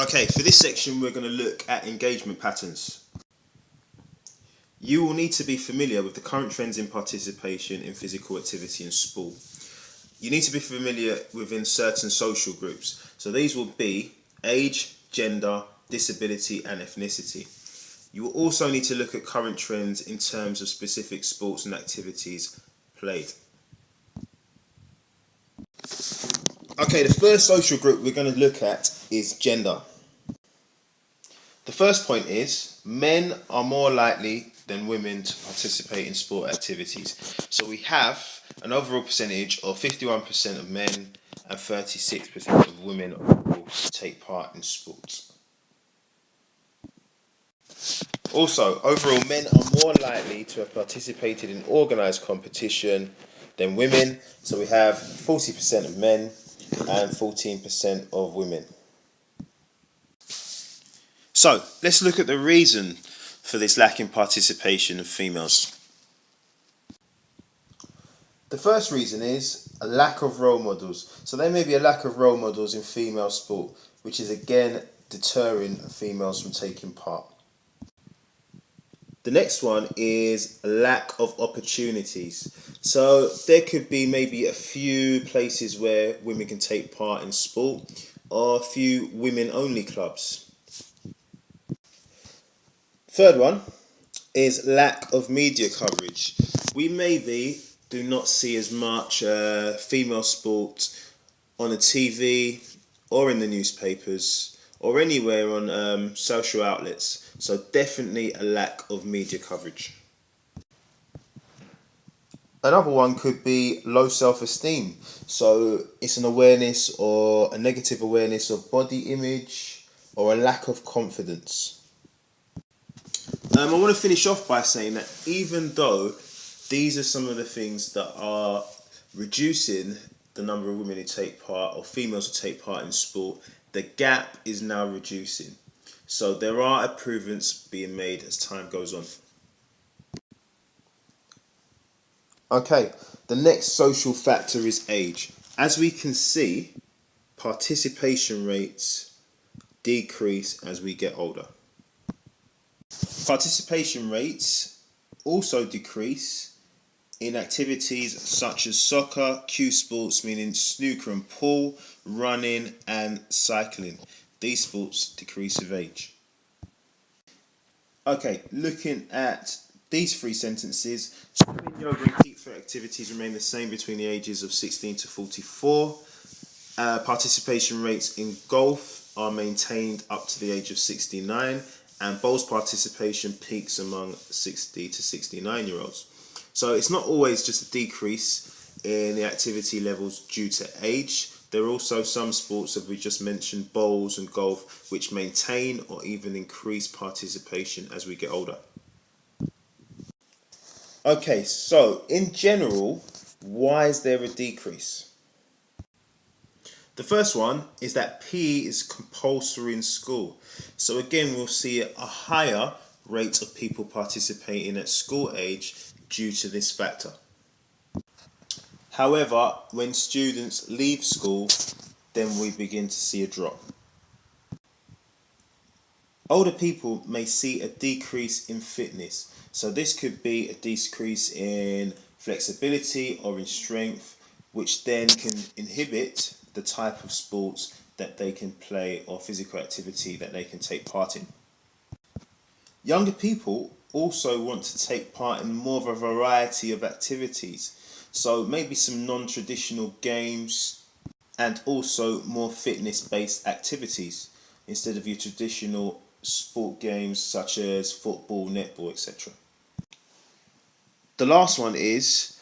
Okay, for this section we're going to look at engagement patterns. You will need to be familiar with the current trends in participation in physical activity and sport. You need to be familiar within certain social groups. So these will be age, gender, disability and ethnicity. You will also need to look at current trends in terms of specific sports and activities played. Okay, the first social group we're going to look at is gender. The first point is men are more likely than women to participate in sport activities. So we have an overall percentage of 51% of men and 36% of women overall take part in sports. Also, overall men are more likely to have participated in organised competition than women. So we have 40% of men and 14% of women. So let's look at the reason for this lack in participation of females. The first reason is a lack of role models. So there may be a lack of role models in female sport, which is again deterring females from taking part. The next one is a lack of opportunities. So there could be maybe a few places where women can take part in sport or a few women only clubs. Third one is lack of media coverage. We maybe do not see as much female sport on the TV or in the newspapers or anywhere on social outlets. So definitely a lack of media coverage. Another one could be low self-esteem. So it's an awareness or a negative awareness of body image or a lack of confidence. I want to finish off by saying that even though these are some of the things that are reducing the number of women who take part or females who take part in sport, the gap is now reducing. So there are improvements being made as time goes on. Okay, the next social factor is age. As we can see, participation rates decrease as we get older. Participation rates also decrease in activities such as soccer, cue sports, meaning snooker and pool, running and cycling. These sports decrease with age. Okay, looking at these three sentences, swimming, yoga and keep fit activities remain the same between the ages of 16 to 44. Participation rates in golf are maintained up to the age of 69, and bowls participation peaks among 60 to 69 year olds. So it's not always just a decrease in the activity levels due to age. There are also some sports, as we just mentioned, bowls and golf, which maintain or even increase participation as we get older. Okay, so in general, why is there a decrease? The first one is that PE is compulsory in school. So again, we'll see a higher rate of people participating at school age due to this factor. However, when students leave school, then we begin to see a drop. Older people may see a decrease in fitness. So this could be a decrease in flexibility or in strength, which then can inhibit the type of sports that they can play or physical activity that they can take part in. Younger people also want to take part in more of a variety of activities. So maybe some non-traditional games and also more fitness-based activities instead of your traditional sport games such as football, netball, etc. The last one is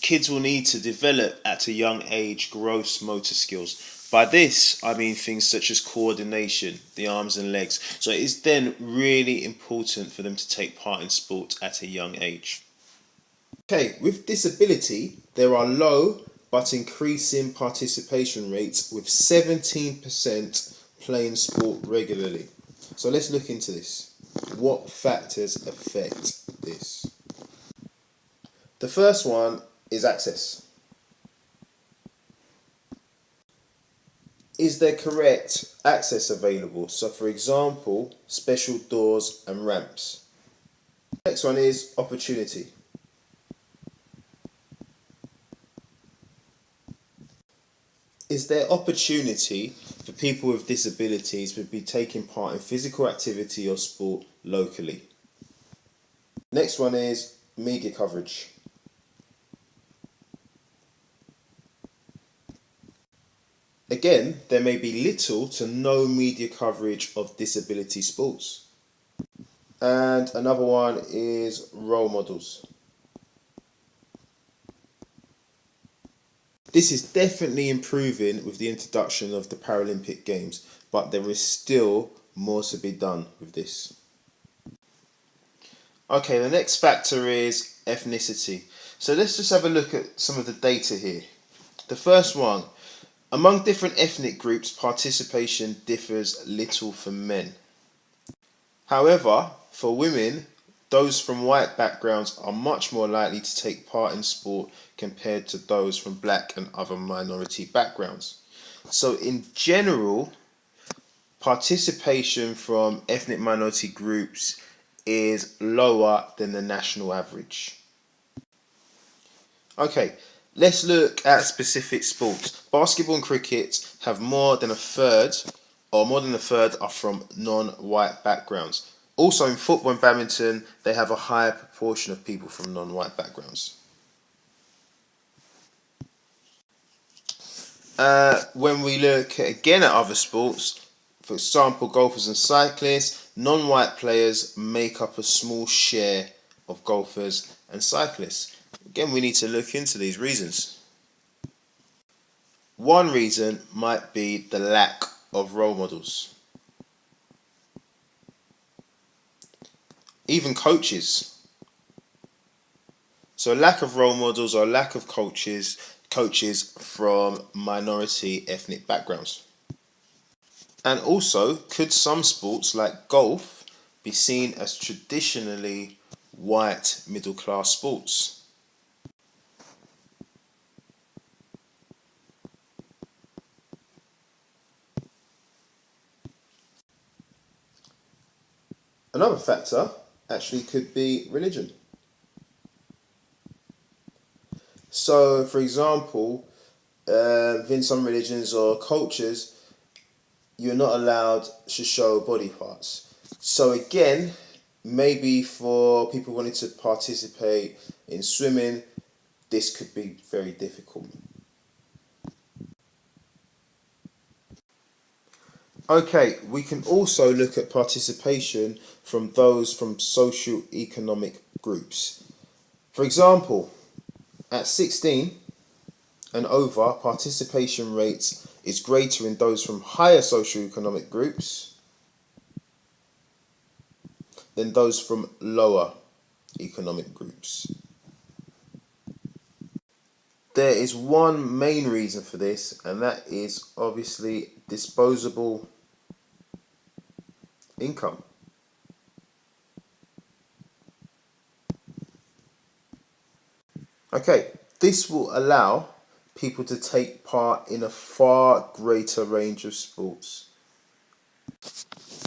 kids will need to develop at a young age gross motor skills. By this, I mean things such as coordination, the arms and legs. So it is then really important for them to take part in sport at a young age. Okay, with disability, there are low but increasing participation rates with 17% playing sport regularly. So let's look into this. What factors affect this? The first one is access. Is there correct access available? So for example, special doors and ramps. Next one is opportunity. Is there opportunity for people with disabilities to be taking part in physical activity or sport locally? Next one is media coverage. Again, there may be little to no media coverage of disability sports. And another one is role models. This is definitely improving with the introduction of the Paralympic Games, but there is still more to be done with this. Okay, the next factor is ethnicity. So let's just have a look at some of the data here. The first one, among different ethnic groups, participation differs little for men. However, for women, those from white backgrounds are much more likely to take part in sport compared to those from black and other minority backgrounds. So in general, participation from ethnic minority groups is lower than the national average. Okay, let's look at specific sports. Basketball and cricket have more than a third are from non-white backgrounds. Also in football and badminton, they have a higher proportion of people from non-white backgrounds. When we look again at other sports, for example, golfers and cyclists, non-white players make up a small share of golfers and cyclists. Again, we need to look into these reasons. One reason might be the lack of role models. Even coaches. So a lack of role models or lack of coaches from minority ethnic backgrounds. And also, could some sports like golf be seen as traditionally white middle class sports? Another factor actually could be religion. So, for example, within some religions or cultures, you're not allowed to show body parts. So again, maybe for people wanting to participate in swimming, this could be very difficult. Okay, we can also look at participation from those from socio-economic groups. For example, at 16 and over, participation rates is greater in those from higher socio-economic groups than those from lower economic groups. There is one main reason for this, and that is obviously disposable income. Okay, this will allow people to take part in a far greater range of sports.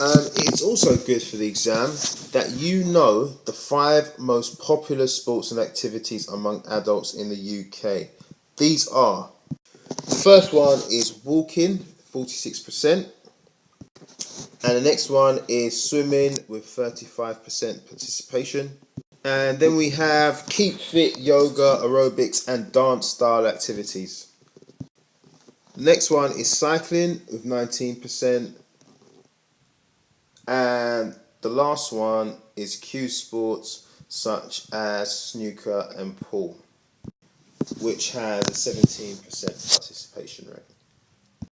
It's also good for the exam that you know the 5 most popular sports and activities among adults in the UK. These are, the first one is walking, 46%, and the next one is swimming with 35% participation. And then we have keep fit, yoga, aerobics and dance style activities. The next one is cycling with 19%. And the last one is cue sports such as snooker and pool, which has a 17% participation rate.